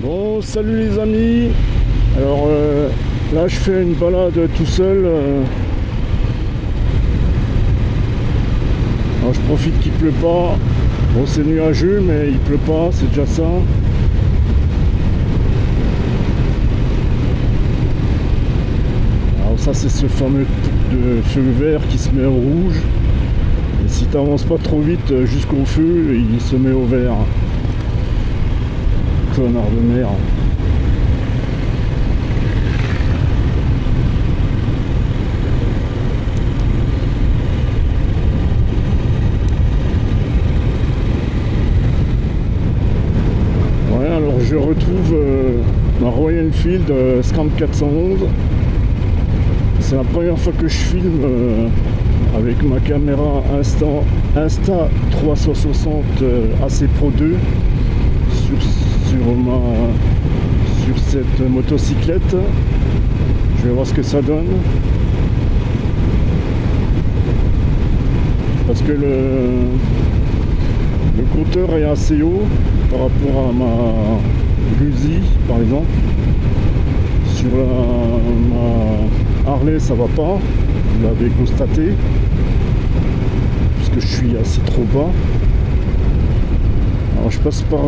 Bon, salut les amis. Alors là je fais une balade tout seul. Alors je profite qu'il pleut pas. Bon, c'est nuageux mais il pleut pas, c'est déjà ça. Alors ça c'est ce fameux de feu vert qui se met au rouge. Et si tu n'avances pas trop vite jusqu'au feu, il se met au vert. Connard de merde. Ouais, alors je retrouve ma Royal Enfield Scram 411. C'est la première fois que je filme avec ma caméra Insta 360 AC Pro 2 sur cette motocyclette. Je vais voir ce que ça donne, parce que le compteur est assez haut par rapport à ma Guzzi par exemple. Sur ma Harley ça va pas, vous l'avez constaté, puisque je suis assis trop bas. Alors je passe par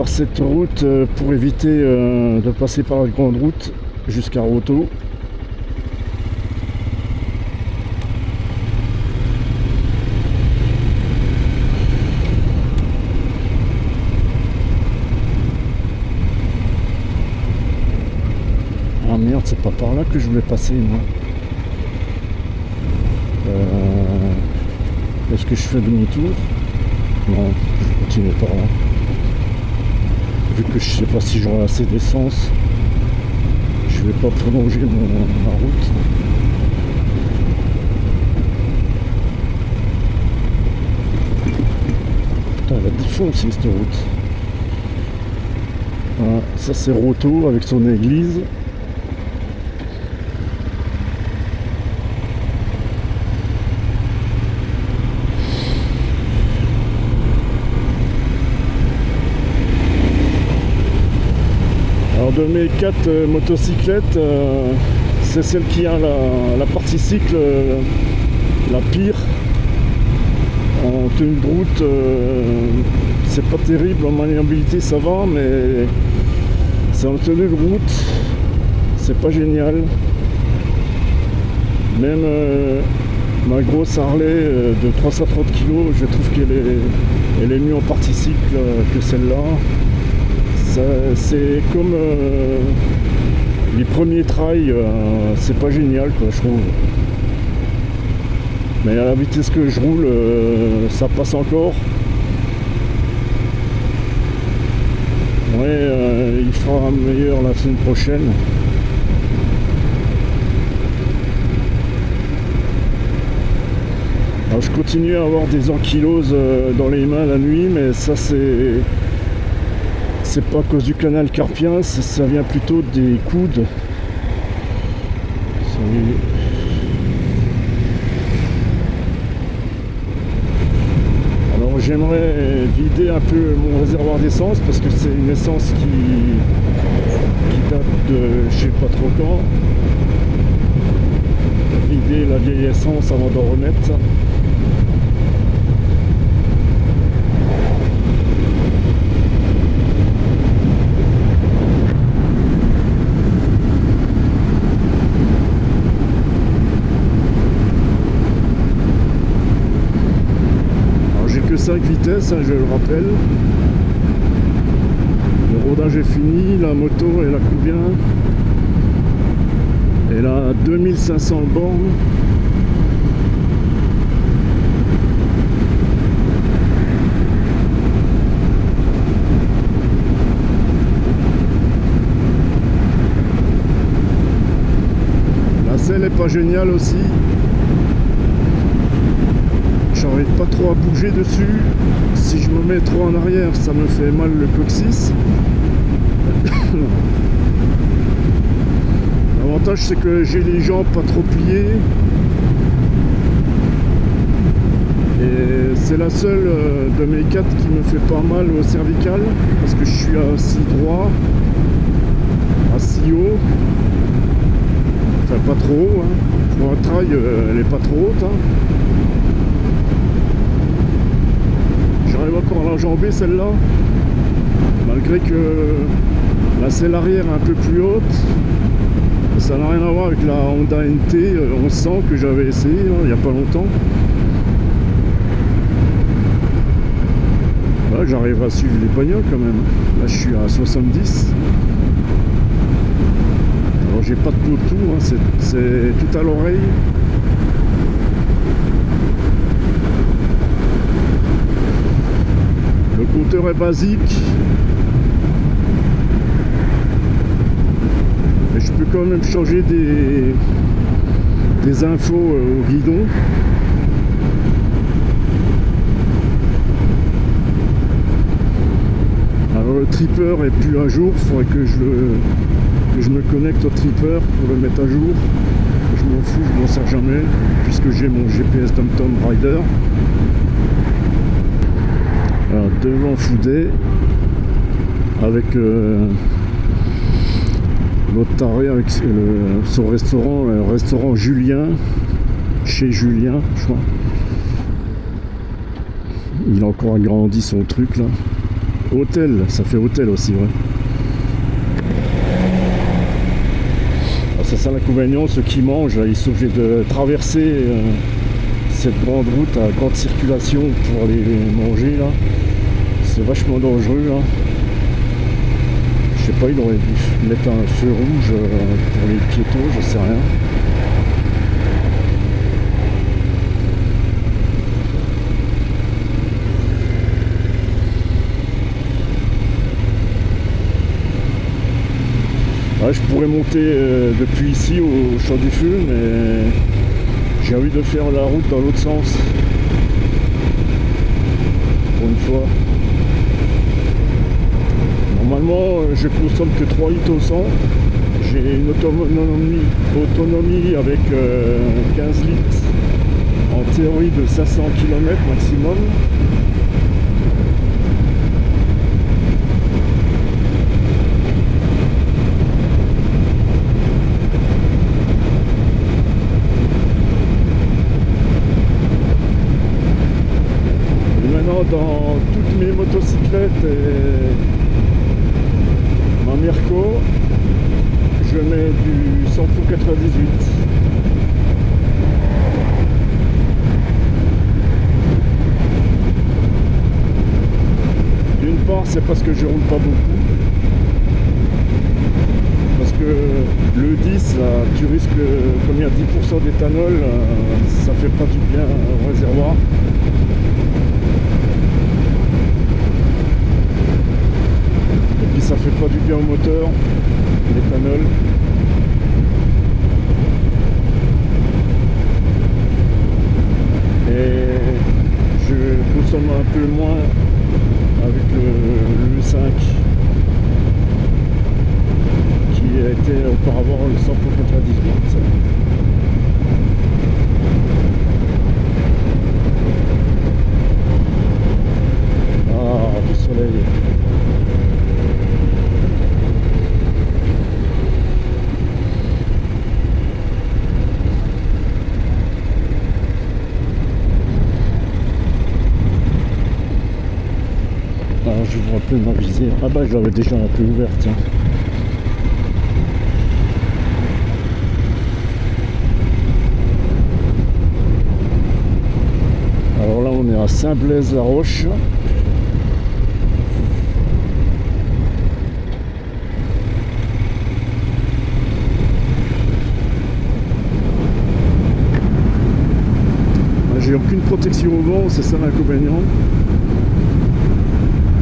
cette route pour éviter de passer par la grande route jusqu'à Roto. Ah merde, c'est pas par là que je voulais passer moi. Est-ce que je fais demi-tour? Non, je continue par là. Vu que je sais pas si j'aurai assez d'essence, je vais pas prolonger ma route. Putain, elle a défoncé cette route. Voilà, ça c'est Roto avec son église. De mes 4 motocyclettes, c'est celle qui a la partie cycle la pire. En tenue de route, c'est pas terrible, en maniabilité ça va, mais c'est en tenue de route, c'est pas génial. Même ma grosse Harley de 330 kg, je trouve qu'elle est mieux en partie cycle que celle-là. C'est comme les premiers trails, c'est pas génial quoi, je trouve. Mais à la vitesse que je roule, ça passe encore. Ouais, il fera meilleur la semaine prochaine. Alors je continue à avoir des ankyloses dans les mains la nuit, mais ça c'est pas à cause du canal carpien, ça vient plutôt des coudes. Alors j'aimerais vider un peu mon réservoir d'essence, parce que c'est une essence qui date de je sais pas trop quand. Vider la vieille essence avant d'en remettre. Que 5 vitesses, hein, je le rappelle. Le rodage est fini, la moto elle a combien? Elle a 2500 bornes. La selle est pas géniale aussi. J'arrive pas trop à bouger dessus. Si je me mets trop en arrière, ça me fait mal le coccyx. L'avantage c'est que j'ai les jambes pas trop pliées. Et C'est la seule de mes 4 qui me fait pas mal au cervical, parce que je suis assis droit, assis haut, enfin pas trop haut, hein. Pour un trail, elle est pas trop haute, hein. J'arrive encore à l'enjamber celle-là, malgré que la selle arrière est un peu plus haute. Ça n'a rien à voir avec la Honda NT 1100 que j'avais essayé hein, il n'y a pas longtemps. Là j'arrive à suivre les bagnoles quand même. Là je suis à 70. Alors j'ai pas de Bluetooth, hein, c'est tout à l'oreille. Le compteur est basique. Et je peux quand même changer des infos au guidon. Alors le tripper est plus à jour, il faudrait que je me connecte au tripper pour le mettre à jour. Je m'en fous, je m'en sers jamais, puisque j'ai mon GPS TomTom Rider. Alors, devant Foudé, avec l'autre taré avec son restaurant, le restaurant Julien, chez Julien, je crois. Il a encore agrandi son truc là. Hôtel, ça fait hôtel aussi, ouais. C'est ça l'inconvénient, ceux qui mangent, là, ils sont obligés de traverser cette grande route à grande circulation pour aller manger là. C'est vachement dangereux là. Je sais pas, il aurait dû mettre un feu rouge pour les piétons, je sais rien. Ouais, je pourrais monter depuis ici au Champ du Feu, mais j'ai envie de faire la route dans l'autre sens. Pour une fois. Normalement, je consomme que 3 litres au 100. J'ai une autonomie avec 15 litres en théorie de 500 km maximum. Et maintenant, dans toutes mes motocyclettes et ma Mirko, je mets du 198. D'une part, c'est parce que je roule pas beaucoup. Parce que le 10, là, tu risques combien 10% d'éthanol, ça fait pas du bien au réservoir. Et puis ça fait pas du bien au moteur, l'éthanol. Et je consomme un peu moins avec le 5 qui était auparavant le 198. Ah, du soleil. Alors je vois un peu ma visière. Ah bah je l'avais déjà un peu ouverte, tiens. Alors là on est à Saint-Blaise-la-Roche. J'ai aucune protection au vent, c'est ça l'inconvénient.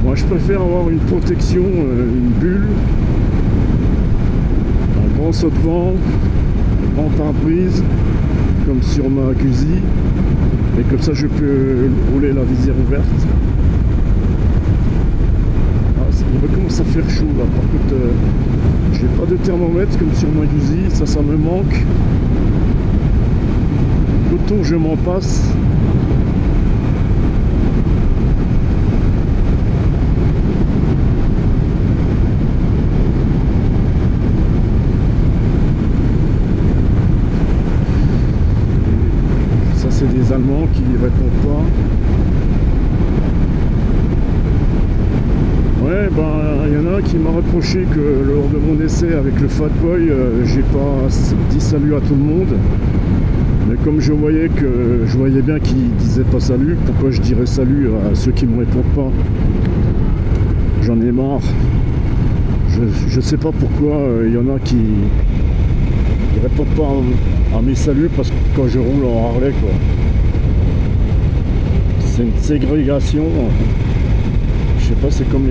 Moi je préfère avoir une protection, une bulle, un grand saut de vent, un grand pare-brise, comme sur ma Guzzi, et comme ça je peux rouler la visière ouverte. Ah, il recommence à faire chaud là, par contre j'ai pas de thermomètre comme sur ma Guzzi, ça me manque. Autant je m'en passe. ben il y en a un qui m'a reproché que lors de mon essai avec le Fatboy, j'ai pas dit salut à tout le monde. Mais comme je voyais bien qu'il disait pas salut, pourquoi je dirais salut à ceux qui me répondent pas? J'en ai marre. Je sais pas pourquoi il y en a qui répondent pas à mes saluts parce que quand je roule en Harley, quoi. C'est une ségrégation. Je sais pas, c'est comme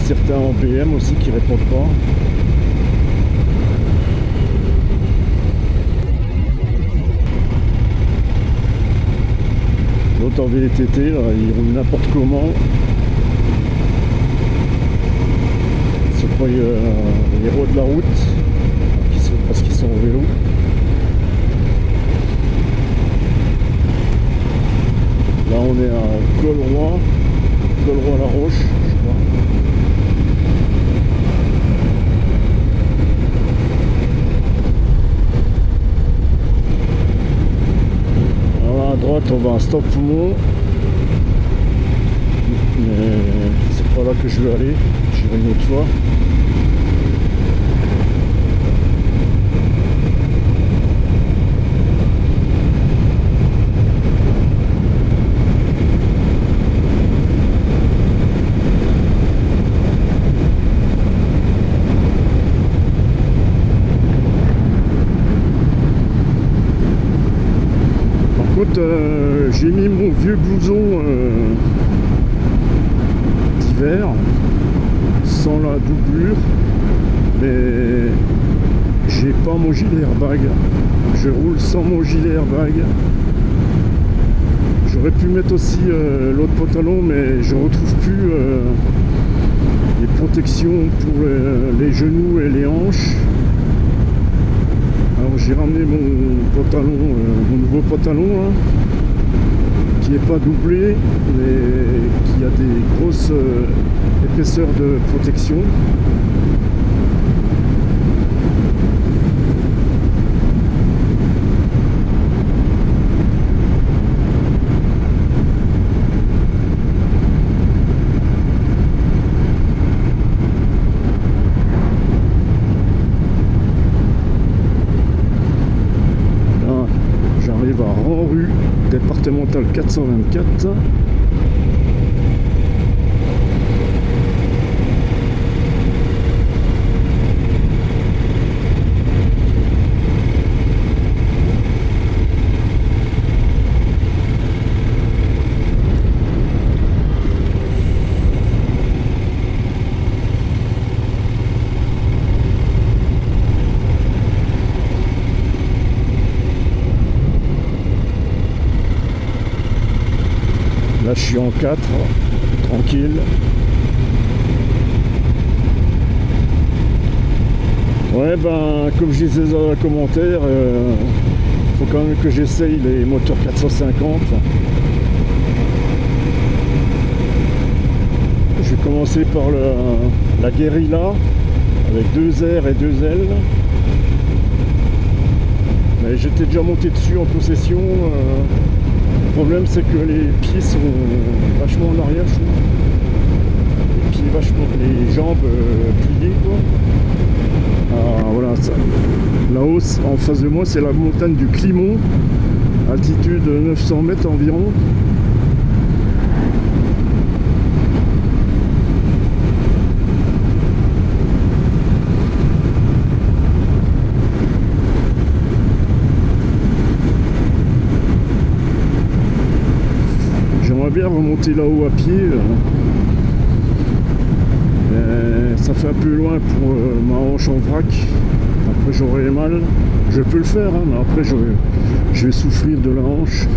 certains en BM aussi qui répondent pas. L'autre en VTT, là, il roule n'importe comment. Ils se croient les héros de la route parce qu'ils sont en vélo. Là on est à Colroy-la-Roche, je crois. Alors à droite on va à Stop-Poumon. Mais c'est pas là que je veux aller, j'irai une autre fois. J'ai mis mon vieux blouson d'hiver sans la doublure, mais j'ai pas mon gilet airbag. Je roule sans mon gilet airbag. J'aurais pu mettre aussi l'autre pantalon, mais je retrouve plus les protections pour les genoux et les hanches. Alors j'ai ramené mon pantalon, mon nouveau pantalon là, qui n'est pas doublé, mais qui a des grosses épaisseurs de protection. J'arrive à Ranrue, départementale 424. Là je suis en 4, tranquille. Ouais ben comme je disais dans le commentaire, faut quand même que j'essaye les moteurs 450. Je vais commencer par la Guerrilla avec 2 R et 2 L. Mais j'étais déjà monté dessus en possession. Le problème c'est que les pieds sont vachement en arrière, je trouve. Les pieds vachement, les jambes pliées quoi. Voilà, ça. Là-haut en face de moi c'est la montagne du Climont, altitude 900 mètres environ. J'aimerais bien remonter là-haut à pied. Ça fait un peu loin pour ma hanche en vrac. Après j'aurai mal. Je peux le faire, hein, mais après je vais souffrir de la hanche.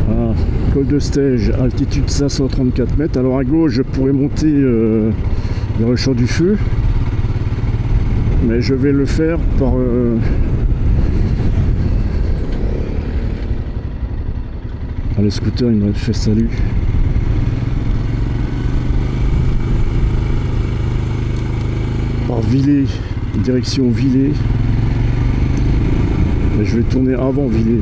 Voilà. Col de Stège, altitude 534 mètres. Alors à gauche je pourrais monter vers le champ du feu. Mais je vais le faire par... le scooter il m'a fait salut. Par Villers, direction Villers. Et je vais tourner avant Villers.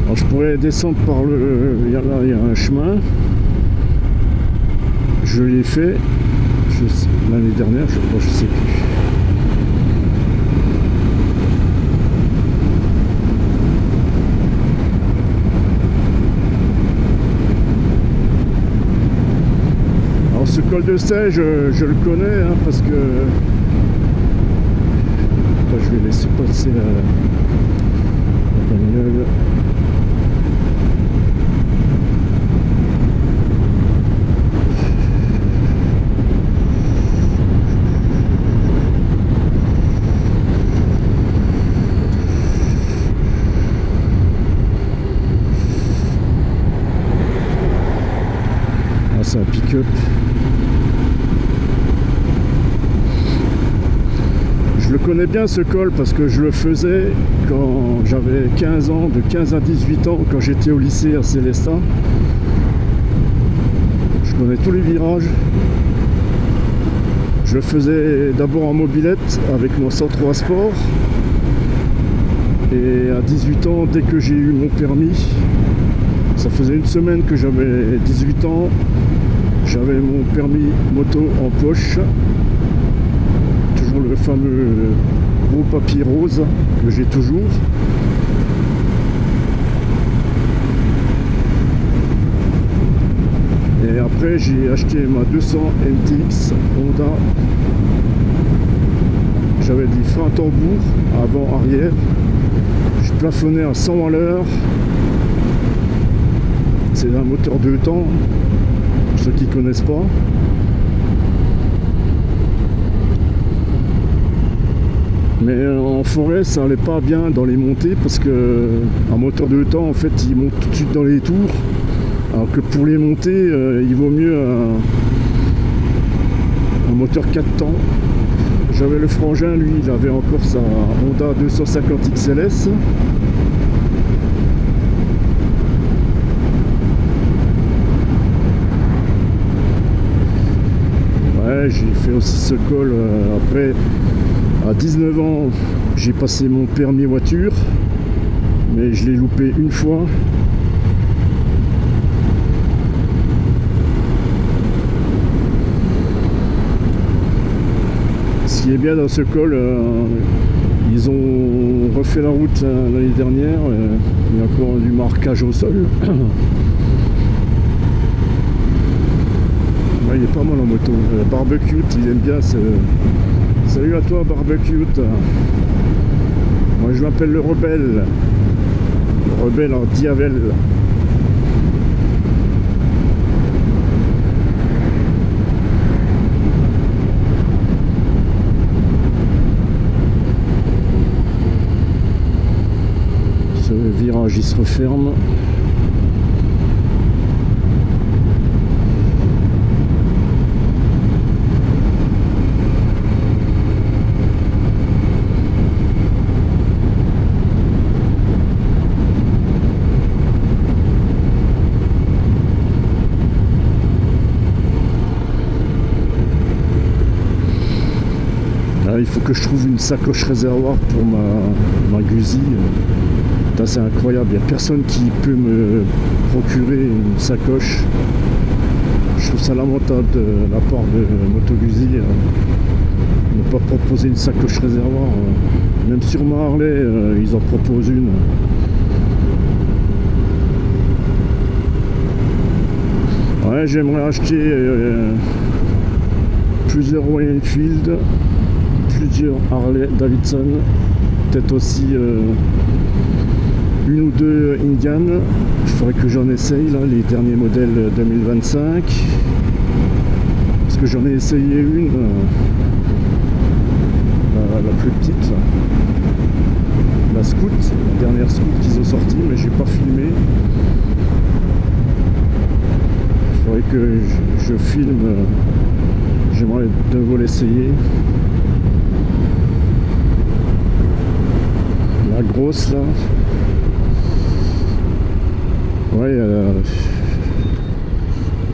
Alors je pourrais descendre par le... il y a un chemin. je l'ai fait l'année dernière, je crois, je sais plus. Alors ce col de Sey, je le connais, hein, parce que je vais laisser passer la bagnole. Ah, c'est un pick-up. Je le connais bien ce col parce que je le faisais quand j'avais 15 ans, de 15 à 18 ans, quand j'étais au lycée à Célestin. Je connais tous les virages. Je le faisais d'abord en mobilette avec mon 103 Sport. Et à 18 ans, dès que j'ai eu mon permis, ça faisait une semaine que j'avais 18 ans, j'avais mon permis moto en poche. Le fameux gros papier rose que j'ai toujours. Et après j'ai acheté ma 200 MTX Honda. J'avais des freins tambour avant arrière. Je plafonnais à 100 à l'heure. C'est un moteur 2 temps pour ceux qui connaissent pas. Mais en forêt, ça allait pas bien dans les montées parce que un moteur 2 temps, en fait, il monte tout de suite dans les tours. Alors que pour les montées, il vaut mieux un moteur 4 temps. J'avais le frangin, lui, il avait encore sa Honda 250 XLS. Ouais, j'ai fait aussi ce col après. À 19 ans, j'ai passé mon permis voiture, mais je l'ai loupé une fois. Ce qui est bien dans ce col, ils ont refait la route l'année dernière, il y a encore du marquage au sol. Ouais, il est pas mal en moto. Barbecue, il aime bien ce... Salut à toi Barbecue. Moi je m'appelle le Rebelle. Le Rebelle en Diavel. Ce virage il se referme. Il faut que je trouve une sacoche réservoir pour ma Guzzi. C'est incroyable, il n'y a personne qui peut me procurer une sacoche. Je trouve ça lamentable de la part de Moto Guzzi ne pas proposer une sacoche réservoir. Même sur ma Harley, ils en proposent une. Ouais, j'aimerais acheter plusieurs Royal Enfield, plusieurs Harley Davidson, peut-être aussi une ou deux Indian. Il faudrait que j'en essaye là, les derniers modèles 2025, parce que j'en ai essayé une, la plus petite, là. La Scout, la dernière Scout qu'ils ont sortie, mais j'ai pas filmé. Il faudrait que je filme, j'aimerais de nouveau l'essayer. La grosse là, ouais,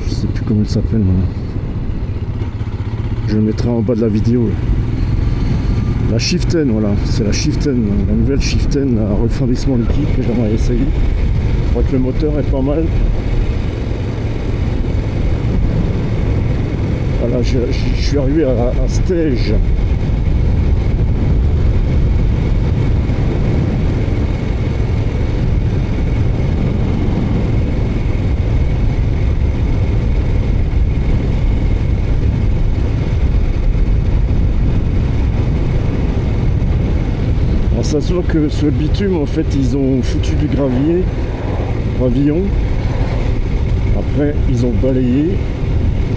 je sais plus comment elle s'appelle maintenant. Je le mettrai en bas de la vidéo. La Chieftain, voilà, c'est la Chieftain, la nouvelle Chieftain à refroidissement liquide que j'aimerais essayer. Je crois que le moteur est pas mal. Voilà, je suis arrivé à Stege. Alors ça se voit que ce bitume, en fait, ils ont foutu du gravillon. Après, ils ont balayé.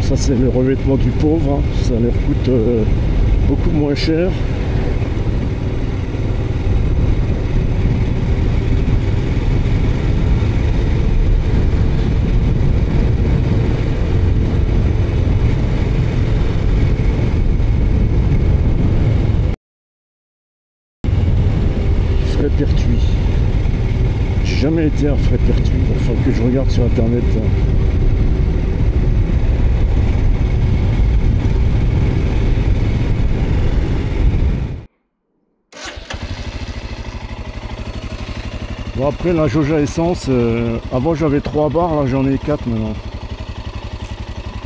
Ça, c'est le revêtement du pauvre, hein. Ça leur coûte beaucoup moins cher. Frépertuis. J'ai jamais été à Frépertuis, enfin que je regarde sur internet. Bon, après la jauge à essence, avant j'avais 3 bars, là j'en ai 4 maintenant.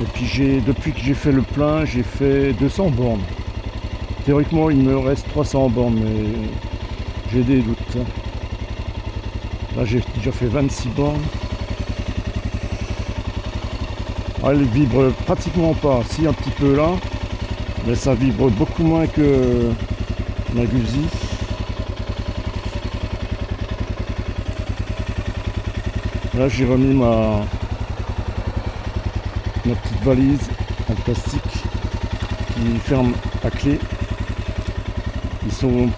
Et puis depuis que j'ai fait le plein, j'ai fait 200 bornes. Théoriquement il me reste 300 bornes, mais j'ai des doutes. Là j'ai déjà fait 26 bornes. Ah, elle vibre pratiquement pas, si un petit peu là, mais ça vibre beaucoup moins que la Gulzi. Là j'ai remis ma petite valise en plastique qui ferme à clé. Ils sont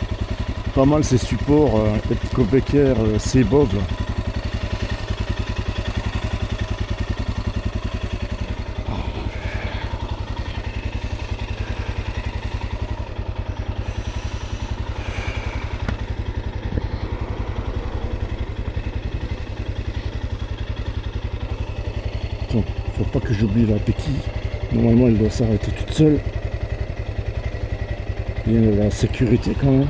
pas mal ces supports Epco Becker C-Bov. Faut pas que j'oublie la béquille. Normalement elle doit s'arrêter toute seule. Il y a la sécurité quand même.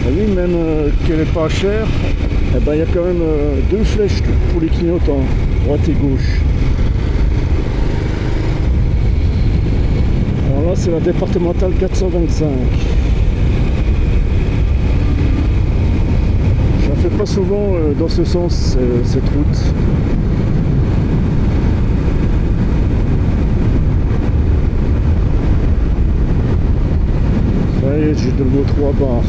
Ah oui, même qu'elle est pas chère, eh ben, il y a quand même 2 flèches pour les clignotants, droite et gauche. Alors là c'est la départementale 425. Je la fais pas souvent dans ce sens, cette route. Ça y est, j'ai de nouveau 3 bars.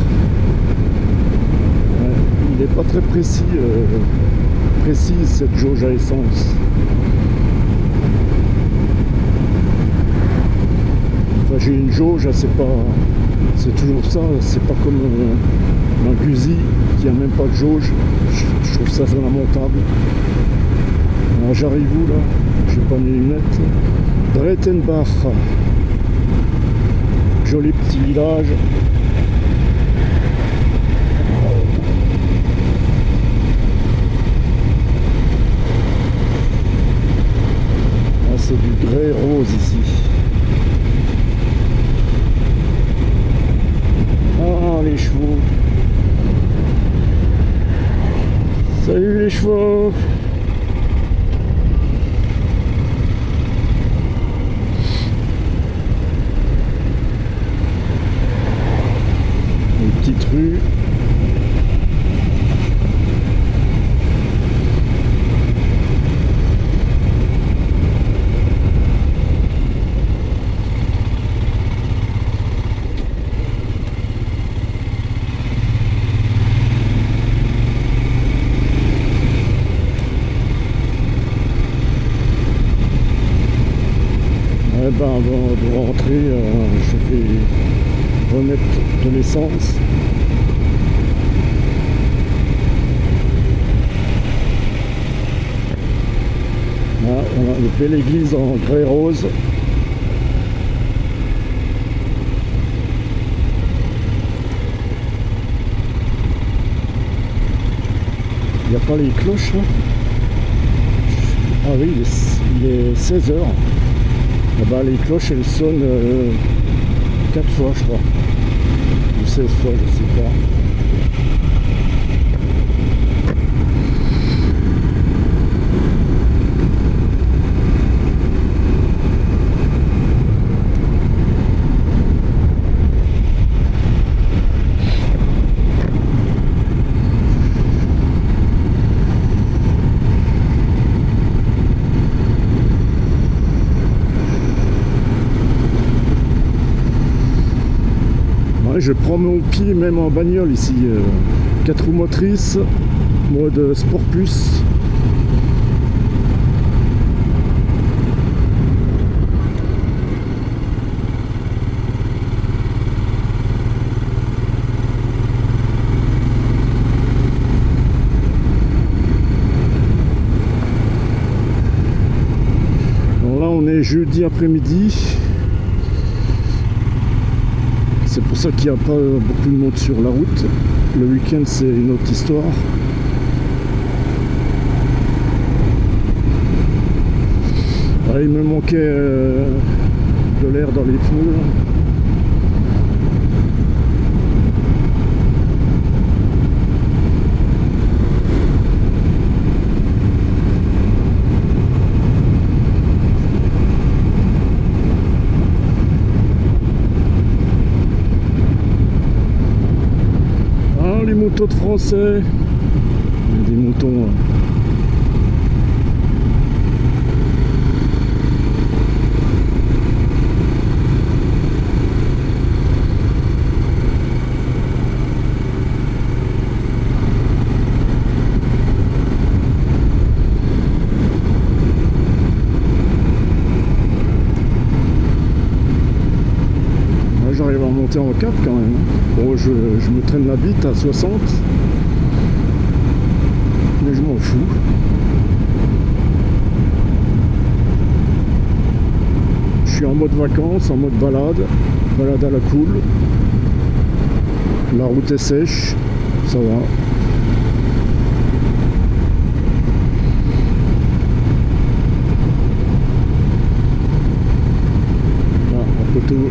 Il n'est pas très précise cette jauge à essence. Enfin, j'ai une jauge, c'est toujours ça, c'est pas comme un Gulzi qui a même pas de jauge. Je trouve ça lamentable. Alors j'arrive où là? J'ai pas mes lunettes. Breitenbach, joli petit village. C'est du grès rose ici. Ah, les chevaux. Salut les chevaux. Une petite rue. Ben, avant de rentrer, je vais remettre de l'essence. Là, on a une belle église en grès rose. Il n'y a pas les cloches là. Ah oui, il est 16 h. Ah bah, les cloches elles sonnent 4 fois je crois. 16 fois, je sais pas. Je prends mon pied même en bagnole ici, 4 roues motrices, mode Sport Plus. Alors là on est jeudi après-midi. C'est pour ça qu'il n'y a pas beaucoup de monde sur la route. Le week-end, c'est une autre histoire. Ah, il me manquait de l'air dans les pneus. Les motos de français, des moutons. J'arrive à remonter en cap quand même. Bon, je me traîne la bite à 60, mais je m'en fous. Je suis en mode vacances, en mode balade à la cool. La route est sèche, ça va. Ah, un poteau.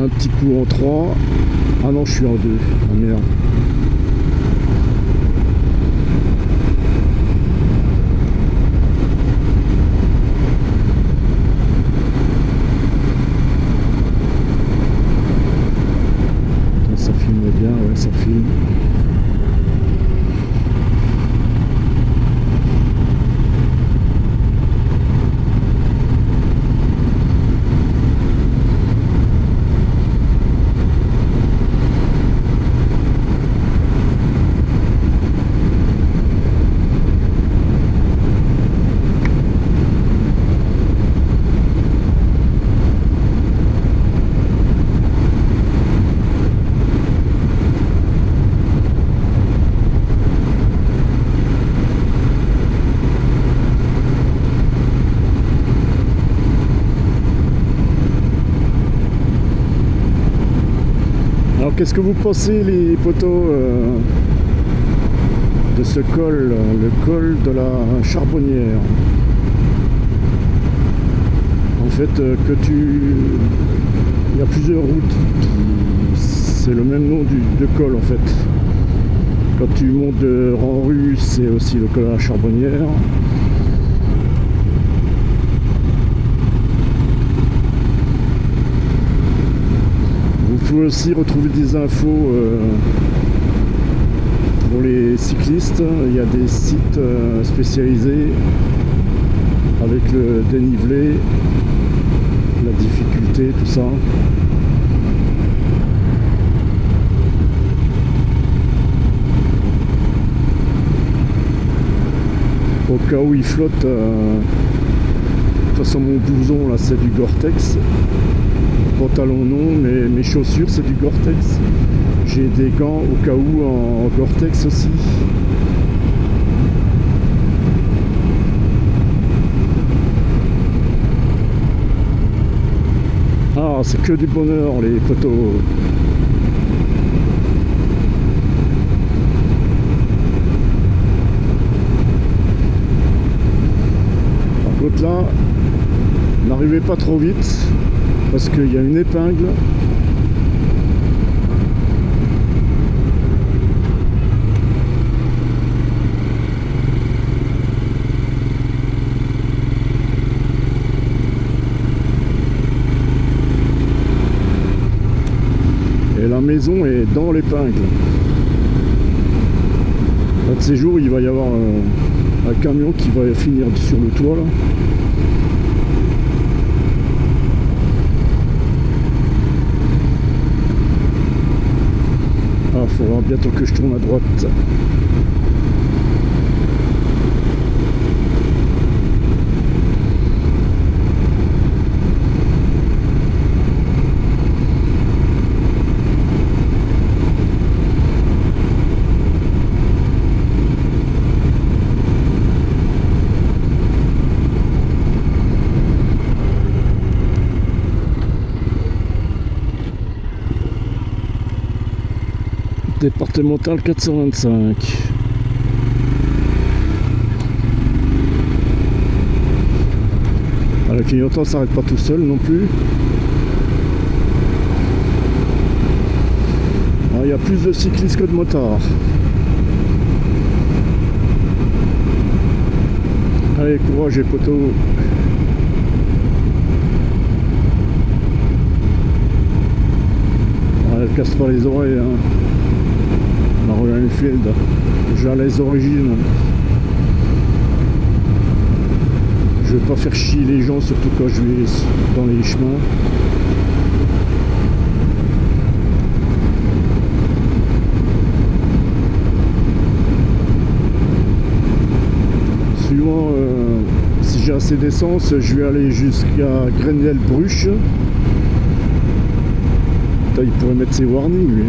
Un petit coup en 3. Ah non, je suis en 2. Ah merde. Ça filme bien, ouais, ça filme. Alors qu'est-ce que vous pensez les potos de ce col, le col de la Charbonnière? En fait il y a plusieurs routes, c'est le même nom de col en fait. Quand tu montes de Ranru, c'est aussi le col de la Charbonnière. Vous pouvez aussi retrouver des infos pour les cyclistes. Il y a des sites spécialisés avec le dénivelé, la difficulté, tout ça. Au cas où il flotte, de toute façon mon blouson là c'est du Gore-Tex. Pantalon non, mais mes chaussures c'est du Gore-Tex. J'ai des gants au cas où en Gore-Tex aussi. Ah, c'est que du bonheur les potos. Par contre là, n'arrivez pas trop vite parce qu'il y a une épingle. Et la maison est dans l'épingle. Un de ces jours, il va y avoir un camion qui va finir sur le toit là. Ah, il faudra bientôt que je tourne à droite. Départemental 425. Ah, le clignotant s'arrête pas tout seul non plus. Ah, il y a plus de cyclistes que de motards. Allez, courage les potos. Ah, elle casse pas les oreilles, hein. Mario Enfield, j'ai les origines. Je vais pas faire chier les gens, surtout quand je vais dans les chemins. Suivant si j'ai assez d'essence, je vais aller jusqu'à Grenelle-Bruche. Il pourrait mettre ses warnings lui.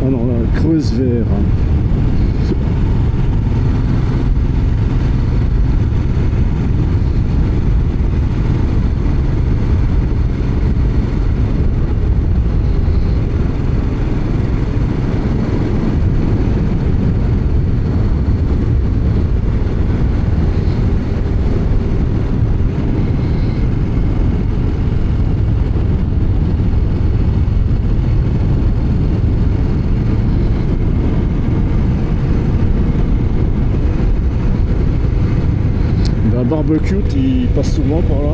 Ah non, là, Creuse vert. Barbecue, il passe souvent par là.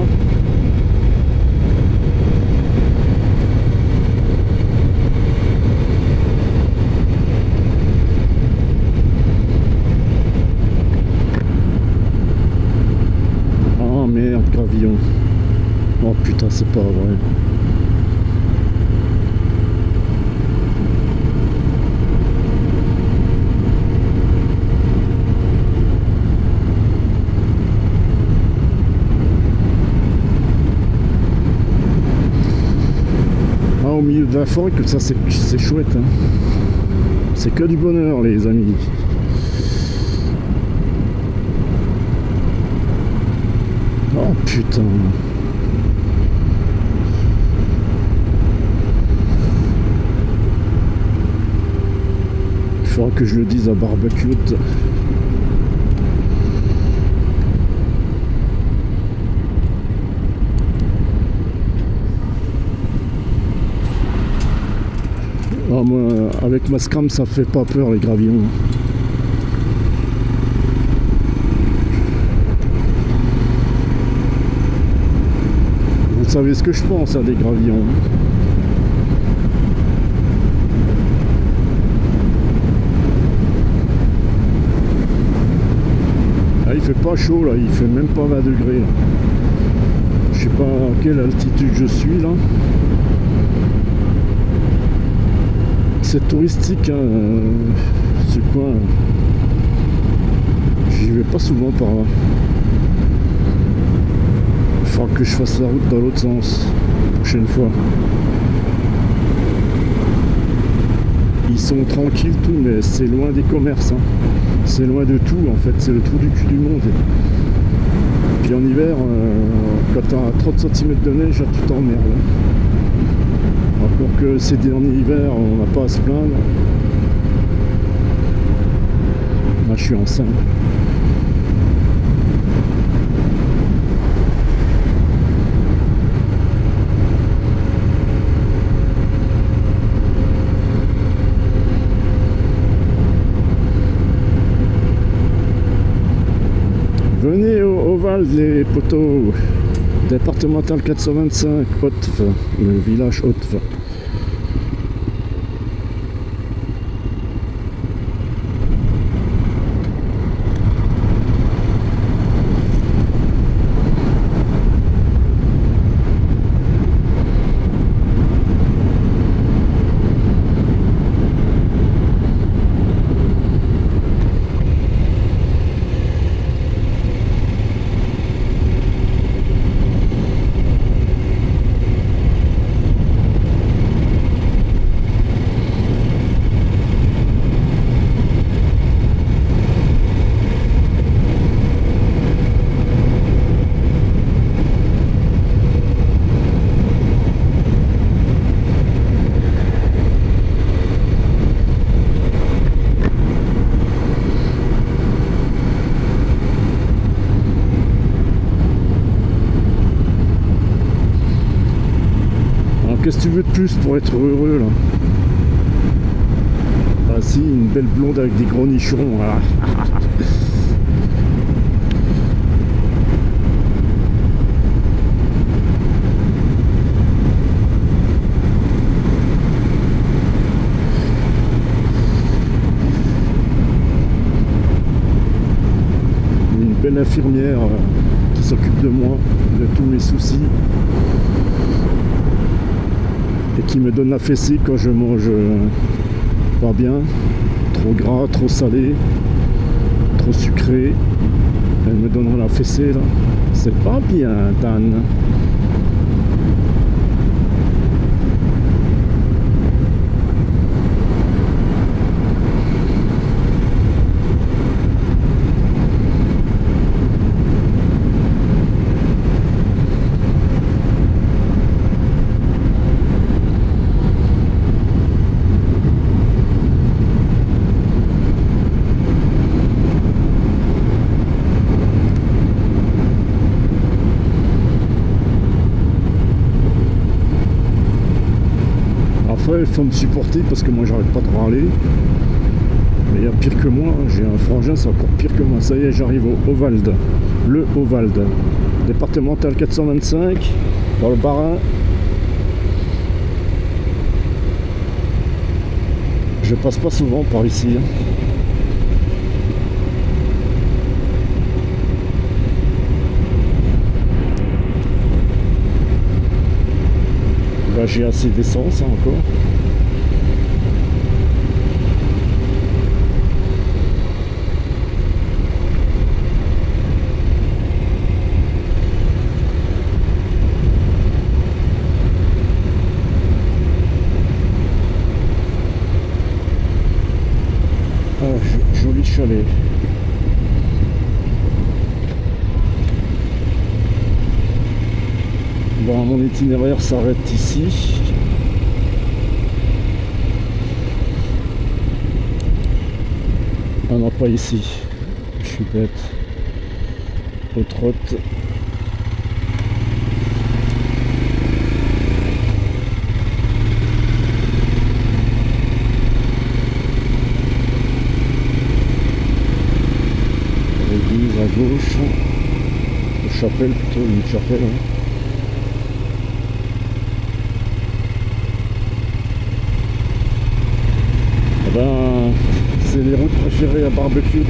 Ah merde, gravillon. Oh putain, c'est pas vrai. Au milieu de la forêt, que ça c'est chouette, hein. C'est que du bonheur les amis. Oh putain. Il faudra que je le dise à Barbecue. Ah, moi, avec ma scram, ça fait pas peur les gravillons. Vous savez ce que je pense à des gravillons. Ah, il fait pas chaud là, il fait même pas 20 degrés. Là. Je sais pas à quelle altitude je suis là. C'est touristique, hein, ce coin. J'y vais pas souvent par là. Il faudra que je fasse la route dans l'autre sens la prochaine fois. Ils sont tranquilles tout, mais c'est loin des commerces. Hein. C'est loin de tout en fait, c'est le trou du cul du monde. Puis en hiver, quand tu as 30 cm de neige, là, tu t'emmerdes. Encore que ces derniers hivers, on n'a pas à se plaindre. Là, je suis enceinte. Venez au Val les poteaux, départemental 425, Hautefs, le village Hautefs. Qu'est-ce que tu veux de plus pour être heureux là? Ah si, une belle blonde avec des gros nichons. Voilà. Une belle infirmière qui s'occupe de moi, de tous mes soucis. Et qui me donne la fessée quand je mange pas bien, trop gras, trop salé, trop sucré. Elle me donnera la fessée là. C'est pas bien, Dan. Il faut me supporter parce que moi j'arrête pas de râler. Mais il y a pire que moi, j'ai un frangin, c'est encore pire que moi. Ça y est, j'arrive au Haut-Vald, le Haut-Vald, départemental 425, dans le Bas-Rhin. Je passe pas souvent par ici. Là, j'ai assez d'essence hein, encore. Ah, joli chalet. Bon, mon itinéraire s'arrête ici. Ah non, pas ici. Je suis bête. Au trotte. L'église à gauche. Une chapelle plutôt, une chapelle. Hein. Ben, c'est les routes préférées à barbecue.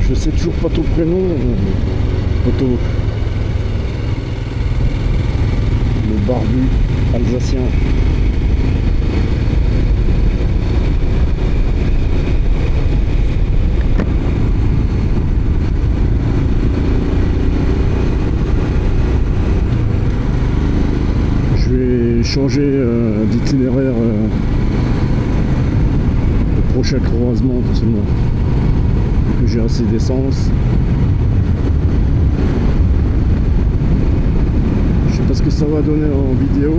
Je sais toujours pas ton prénom, Otto. Le barbu alsacien. Changer d'itinéraire au prochain croisement seulement. que j'ai assez d'essence. Je sais pas ce que ça va donner en vidéo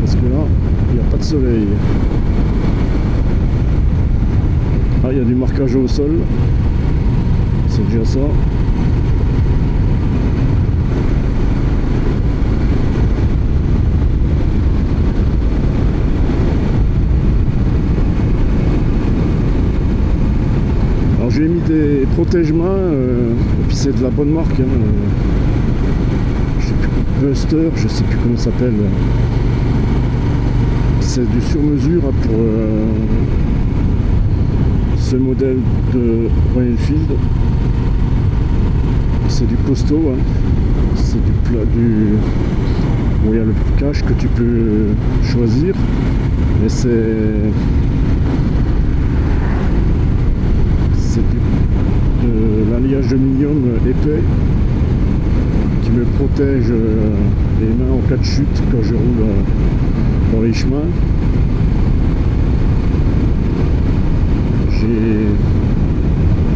parce que là il n'y a pas de soleil. Ah, il y a du marquage au sol, c'est déjà ça. Alors j'ai mis des protège-mains et puis c'est de la bonne marque, hein. Je sais plus, Buster, je sais plus comment ça s'appelle. C'est du sur-mesure pour ce modèle de Royal Enfield. C'est du costaud, hein. C'est du plat, bon, il y a le cache que tu peux choisir, mais c'est de l'alliage d'aluminium épais qui me protège les mains en cas de chute quand je roule dans les chemins.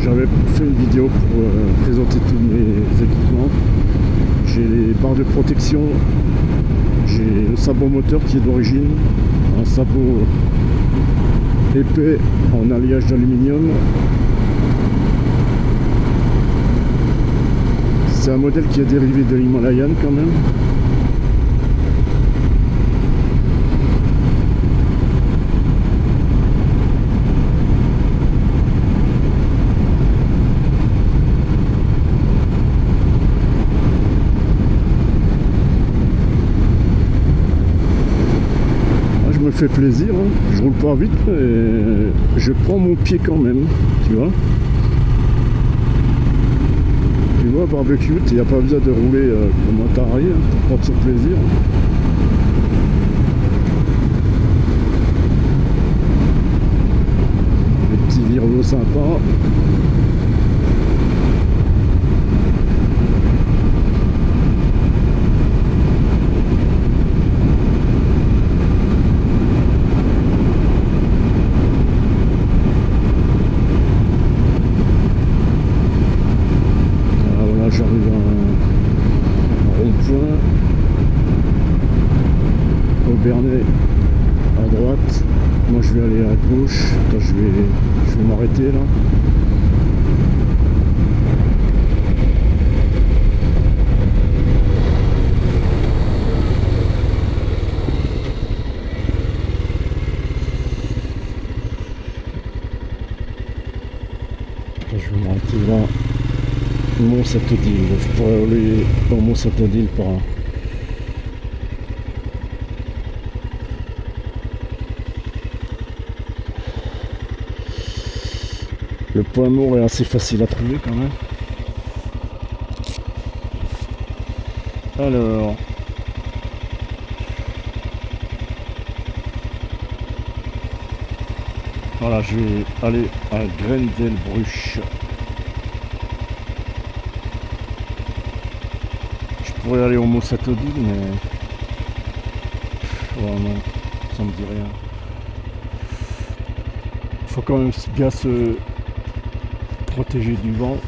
J'avais fait une vidéo pour présenter tous mes équipements. J'ai les barres de protection, j'ai le sabot moteur qui est d'origine, un sabot épais en alliage d'aluminium. C'est un modèle qui est dérivé de l'Himalayan quand même. Je me fais plaisir, hein. Je roule pas vite mais je prends mon pied quand même, tu vois. Tu vois, barbecue, il n'y a pas besoin de rouler comme un taré pour prendre son plaisir. Des petits virelots sympas. J'arrive à un rond-point au Bernay à droite. Moi je vais aller à gauche. Attends, je vais m'arrêter là. Attends, je vais m'arrêter là. Mont-Saint-Odile, je pourrais aller dans Mont-Saint-Odile par là. Le point mort est assez facile à trouver quand même. Alors, voilà, je vais aller à Grendelbruch. Je pourrais aller au Mont-Saint-Odile, mais oh non, ça me dit rien. Il faut quand même bien se protéger du vent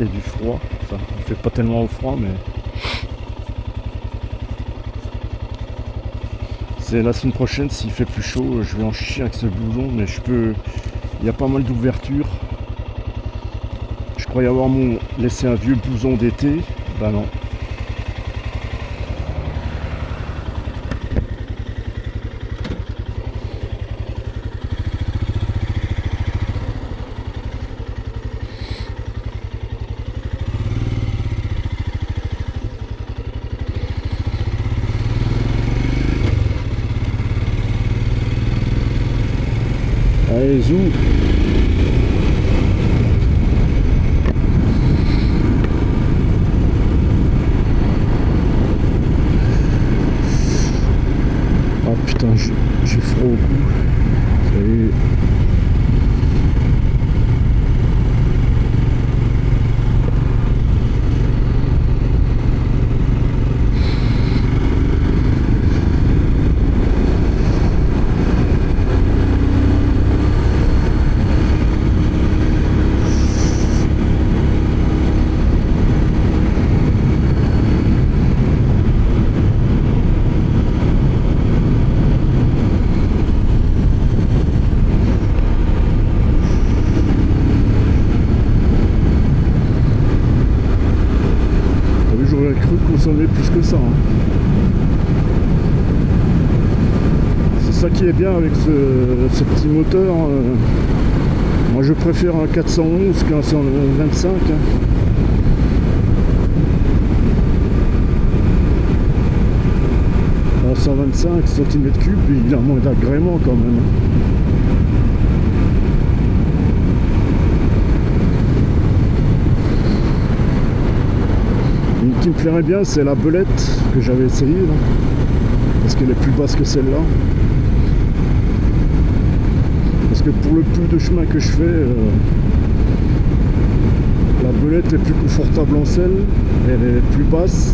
et du froid. Enfin, il fait pas tellement froid, mais c'est la semaine prochaine, s'il fait plus chaud, je vais en chier avec ce blouson, mais je peux. Il y a pas mal d'ouvertures. Je croyais avoir laissé un vieux blouson d'été. Bah non. Allez, zou. Putain, j'ai froid au cou. Salut. ça. Hein. C'est ça qui est bien avec ce petit moteur. Moi je préfère un 411 qu'un 125. Hein. En 125 cm3, il a moins d'agrément quand même. Une qui me plairait bien, c'est la belette que j'avais essayé là, parce qu'elle est plus basse que celle-là. Parce que pour le peu de chemin que je fais, la belette est plus confortable en selle, elle est plus basse.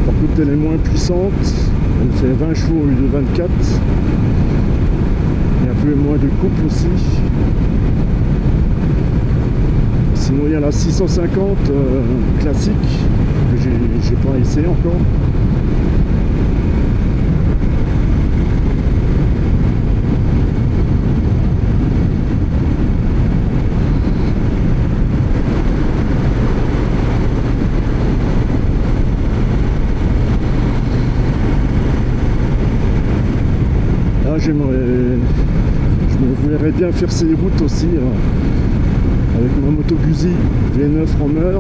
Par contre elle est moins puissante, elle fait 20 chevaux au lieu de 24. Il y a un peu moins de couple aussi. Sinon il y a la 650 classique que j'ai pas essayé encore. Là je me verrais bien faire ces routes aussi. Avec ma moto Guzzi V9 Romer.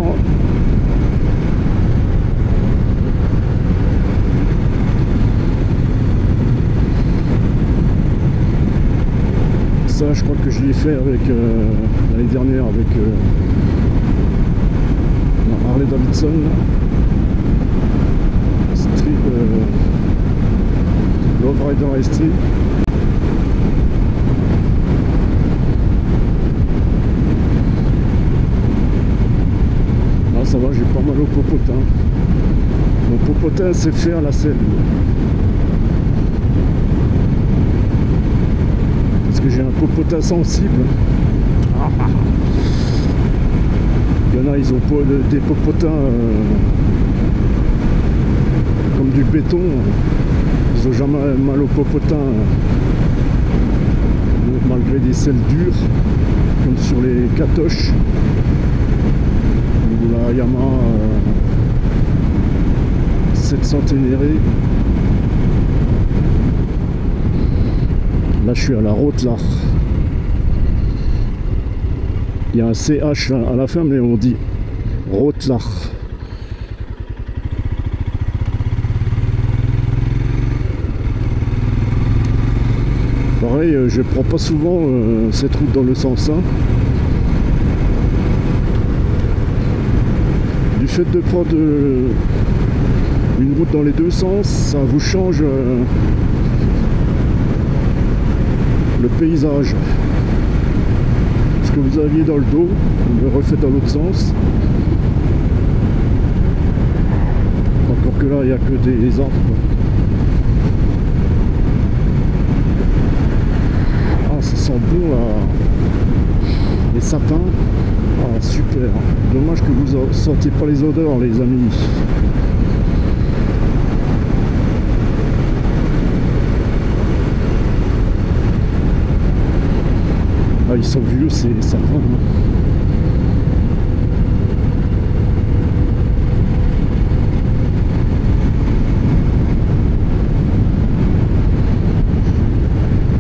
Ça je crois que je l'ai fait avec l'année dernière avec Harley Davidson Love Rider ST. Ça va, j'ai pas mal au popotin. Mon popotin c'est faire la selle. Parce que j'ai un popotin sensible. Il y en a, ils ont pas des popotins comme du béton. Ils ont jamais mal au popotin. Malgré des selles dures, comme sur les catoches. La Yamaha 700 Ténéré. Là je suis à la Rotelach. Il y a un CH à la fin mais on dit Rotelach. Pareil, je prends pas souvent cette route dans le sens 1. Du fait de prendre une route dans les deux sens, ça vous change le paysage. Ce que vous aviez dans le dos, vous le refaites dans l'autre sens. Encore que là, il n'y a que des arbres. Ah, ça sent bon là. Les sapins. Ah, super. Dommage que vous ne sentiez pas les odeurs, les amis. Ah, ils sont vieux, ces sapins.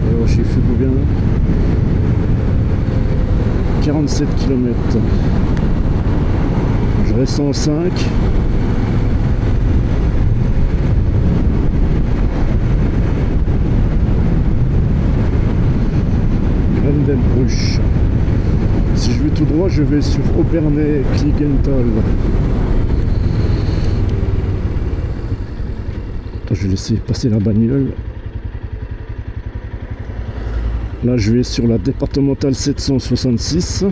Alors, j'ai fait combien? 47 km. Je reste en 5. Grendelbruch. Si je vais tout droit, je vais sur Obernai-Klingenthal. Je vais laisser passer la bagnole. Là, je vais sur la départementale 766.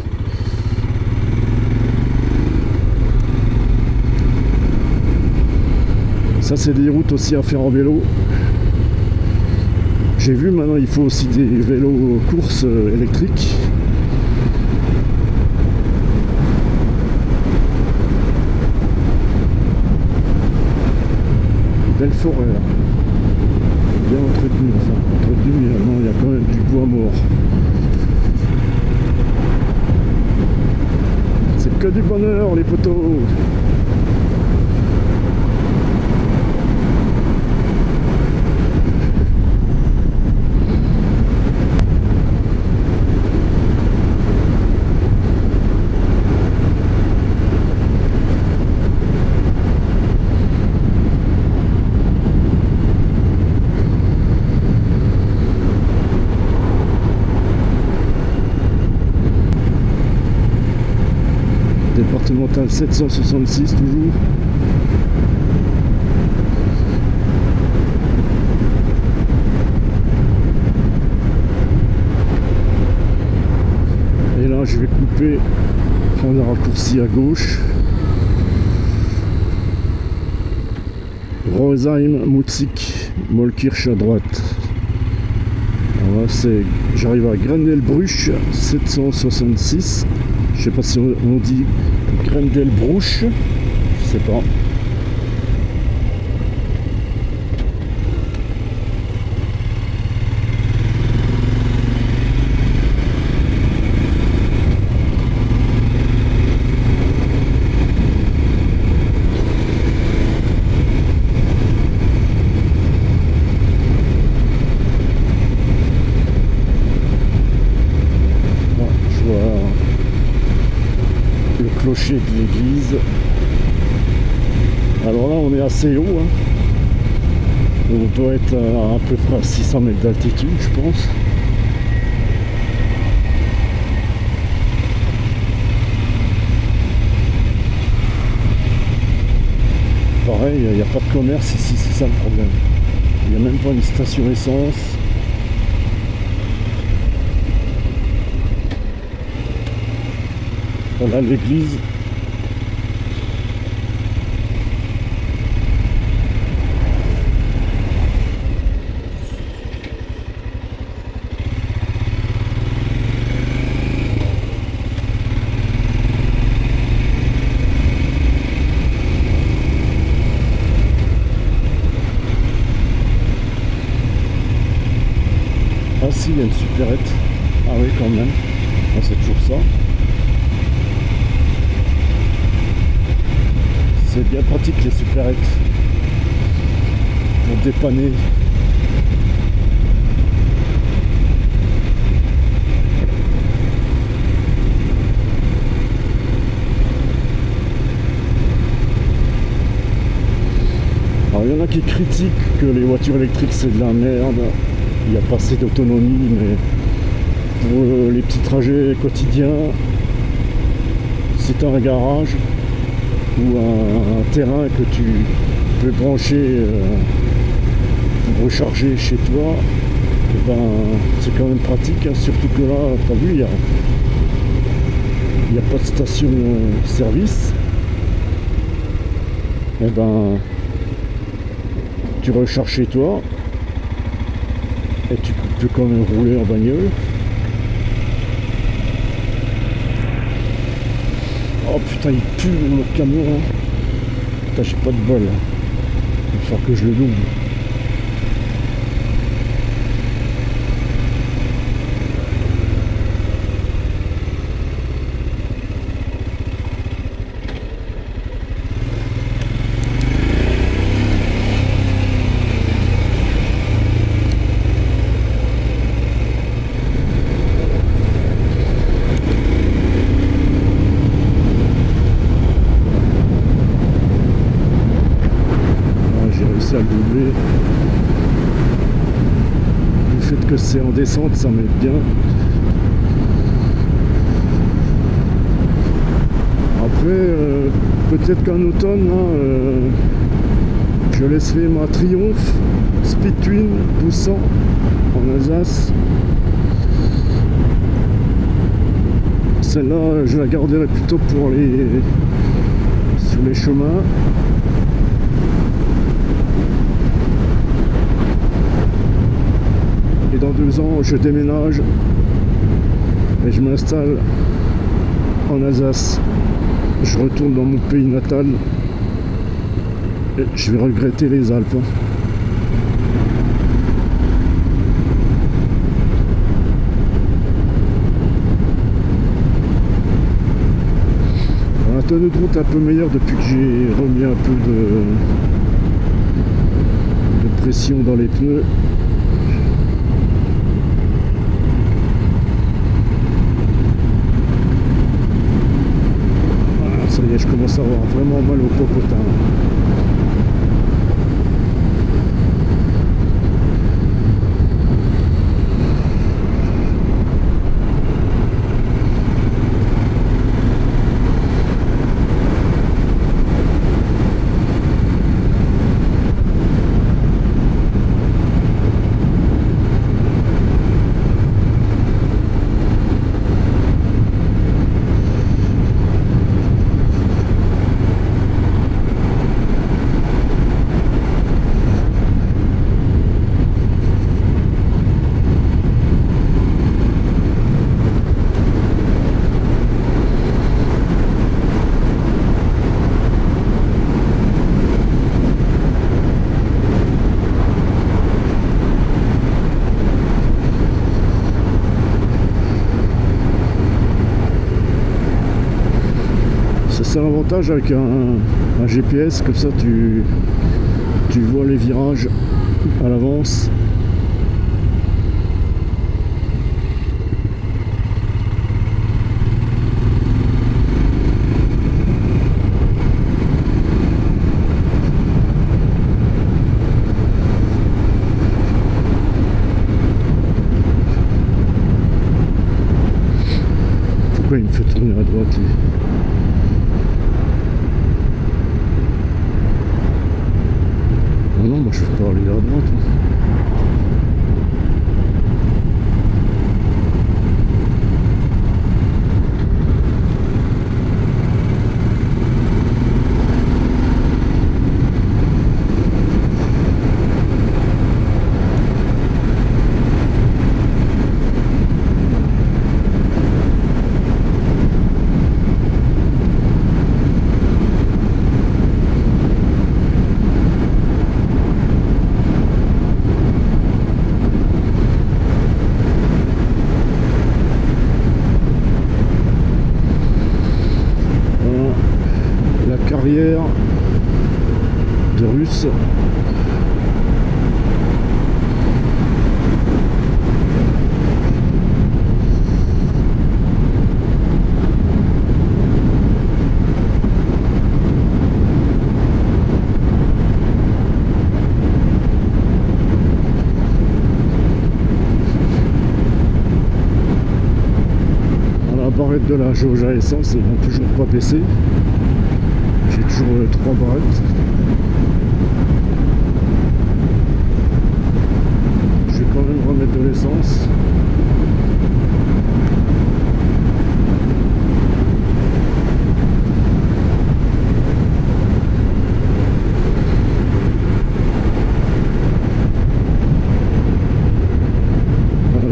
Ça, c'est des routes aussi à faire en vélo. J'ai vu maintenant, il faut aussi des vélos courses électriques. Belle forêt là. Bien entretenu, enfin entretenu, mais non, il y a quand même du bois mort. C'est que du bonheur les potos. Continental 766 toujours. Et là je vais couper, prendre un raccourci à gauche. Rosheim, Mutzig, Mollkirch à droite. Voilà, j'arrive à Grendelbruch 766. Je sais pas si on dit Grendelbruch, je sais pas. Clocher de l'église. Alors là on est assez haut, hein. On doit être à peu près à 600 mètres d'altitude, je pense. Pareil, il n'y a pas de commerce ici, c'est ça le problème. Il n'y a même pas une station essence. Voilà l'église. Ah si, il y a une supérette. Ah oui quand même. Ah, c'est toujours ça. C'est bien pratique les supérettes pour dépanner. Alors il y en a qui critiquent que les voitures électriques c'est de la merde, il n'y a pas assez d'autonomie, mais pour les petits trajets quotidiens, c'est un garage ou un terrain que tu peux brancher pour recharger chez toi, et ben, c'est quand même pratique, hein, surtout que là, tu as vu, il n'y a pas de station service. Et ben, tu recharges chez toi et tu peux quand même rouler en bagnole. Oh putain, il pue le camion, hein. Putain, j'ai pas de bol. Il va falloir que je le double. À le doubler. Le fait que c'est en descente, ça m'aide bien. Après, peut-être qu'en automne, là, je laisserai ma Triumph Speed Twin poussant en Alsace. Celle-là, je la garderai plutôt pour les sur les chemins. Et dans 2 ans, je déménage et je m'installe en Alsace. Je retourne dans mon pays natal et je vais regretter les Alpes. Un tonneau de route un peu meilleur depuis que j'ai remis un peu de pression dans les pneus. Je commence à avoir vraiment mal au popotin. c'est l'avantage avec un GPS, comme ça tu vois les virages à l'avance. Pourquoi il me fait tourner à droite lui? Ah non, moi je veux pas aller à droite. Carrière de Russe. La barrette de la jauge à essence, elle n'a toujours pas baissé. J'ai toujours 3 barrettes. Je vais quand même remettre de l'essence.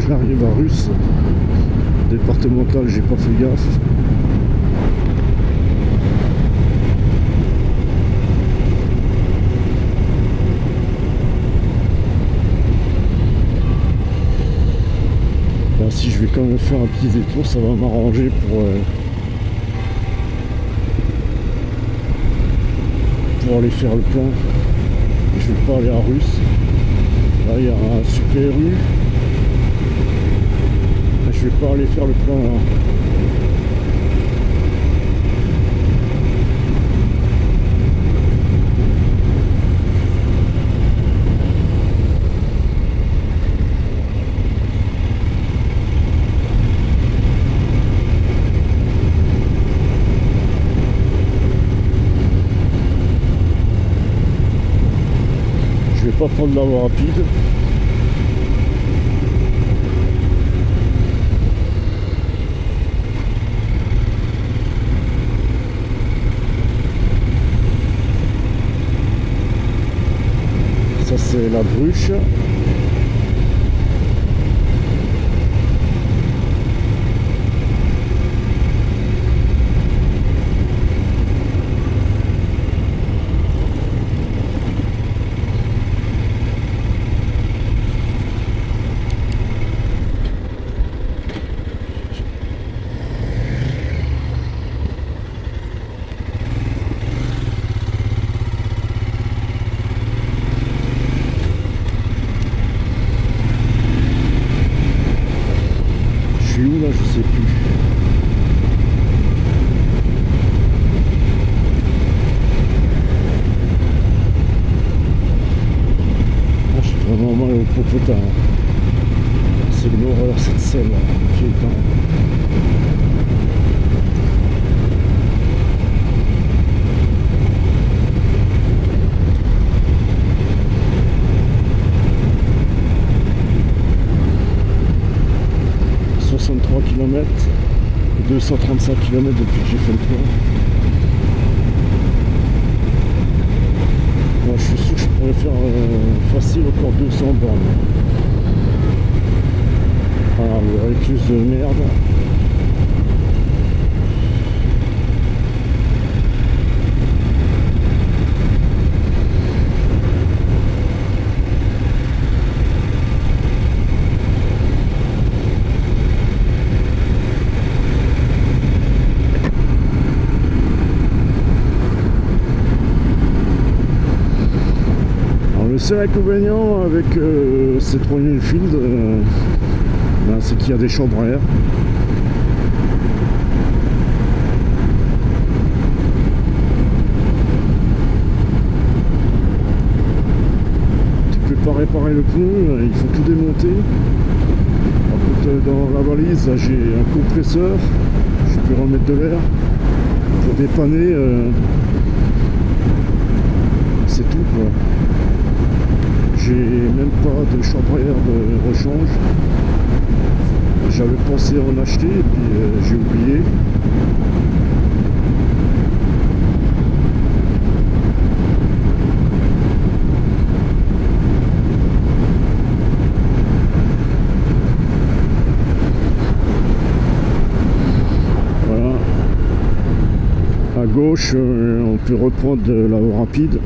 J'arrive à Russe. Départemental, j'ai pas fait gaffe. Si je vais quand même faire un petit détour, ça va m'arranger pour aller faire le plein. Je vais pas aller à Russe. Là il y a un Super U. Je vais pas aller faire le plein là. Je vais pas prendre la voie rapide. Ça c'est la Bruche. Où là, je sais plus. Ah, je suis vraiment mal au popotin. C'est l'horreur cette selle là. Putain. km, 235 km depuis que j'ai fait le plein. Moi, je suis sûr que je pourrais faire facile encore 200 bornes. Voilà, le récluse de merde. seul inconvénient avec cette Royal Enfield, c'est qu'il y a des chambres à air. Tu peux pas réparer le pneu, il faut tout démonter. Par contre, dans la valise, j'ai un compresseur, je peux remettre de l'air pour dépanner. C'est tout quoi. J'ai même pas de chambre à air de rechange. J'avais pensé en acheter et puis j'ai oublié. Voilà. À gauche, on peut reprendre de la voie rapide.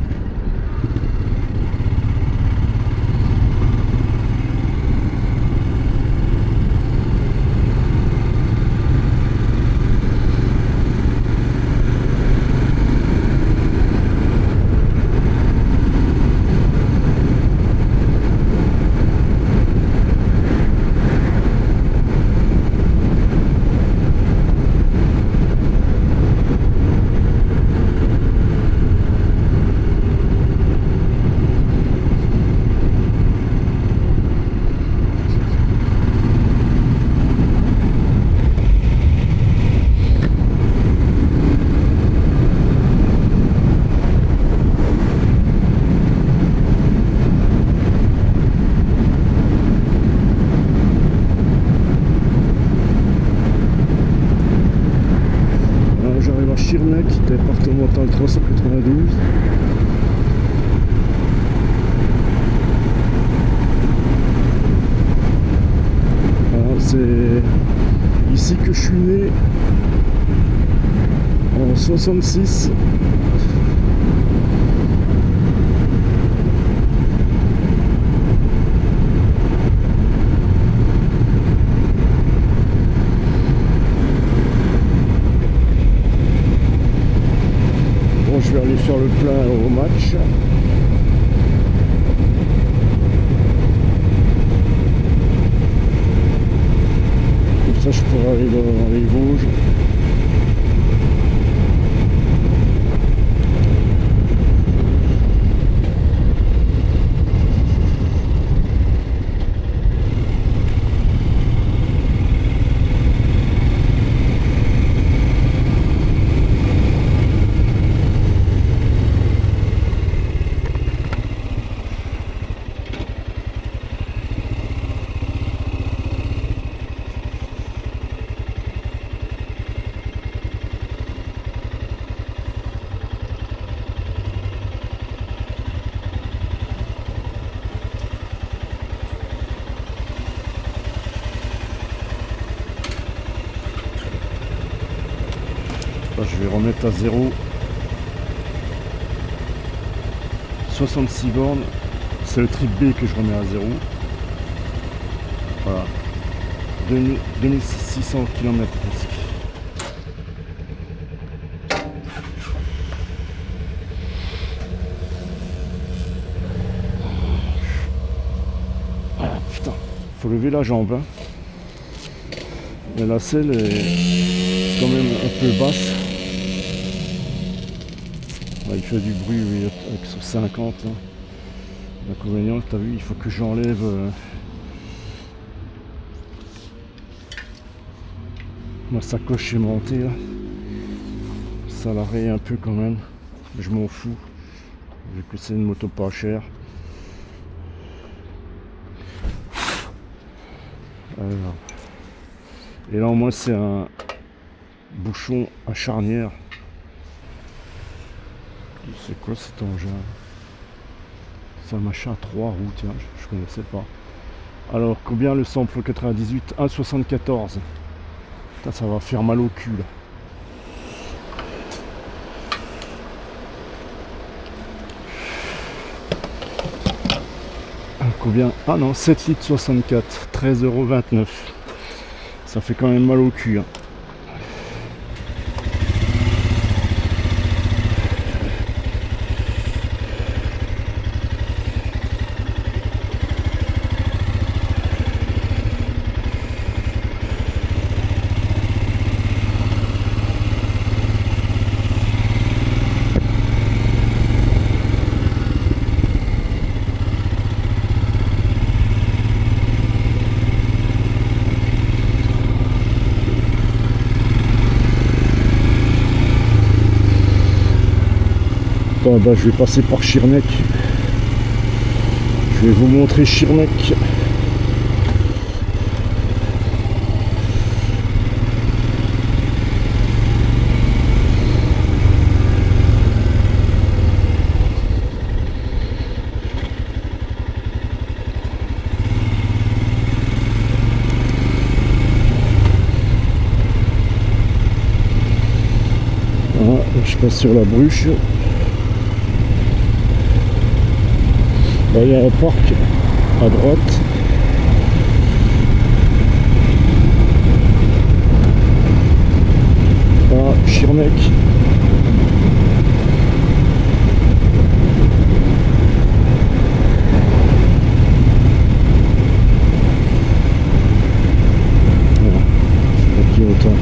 Schirmeck, départemental 392. C'est ici que je suis né en 66. Je vais aller faire le plein au match. Comme ça je pourrai aller dans les Vosges. Là, je vais remettre à 0. 66 bornes. C'est le trip B que je remets à 0. Voilà. 2600 km presque. Ah putain, faut lever la jambe. Hein. Mais la selle est quand même un peu basse. Ouais, il fait du bruit oui, avec son 50 là. L'inconvénient, t'as vu, il faut que j'enlève ma sacoche aimantée là. Ça la raye un peu quand même. Je m'en fous. Vu que c'est une moto pas chère. Alors. Et là au moins c'est un bouchon à charnière. C'est quoi cet engin? C'est un machin à 3 roues, tiens, je connaissais pas. Alors combien le sample 98? 1,74. Ça va faire mal au cul là. Combien? Ah non, 7 litres 64, 13,29 €. Ça fait quand même mal au cul. Hein. Bah, je vais passer par Schirmeck. Je vais vous montrer Schirmeck. Voilà, je passe sur la Bruche. Là, il y a un parc à droite. Voilà, Schirmeck. Voilà, je sais pas qui est autant.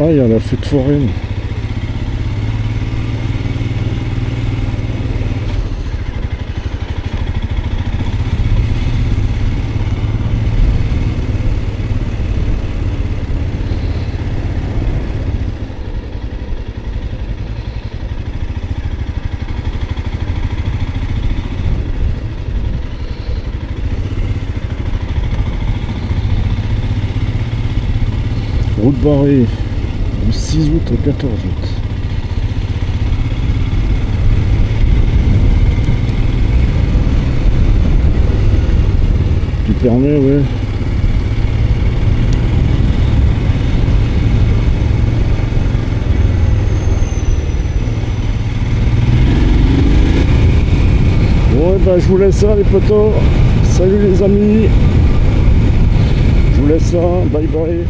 Ah, il y a la fête foraine. Route barrée du 6 août au 14 août. Tu permets, ouais. Ouais, bah je vous laisse ça les potos. Salut les amis. Je vous laisse ça. Bye bye.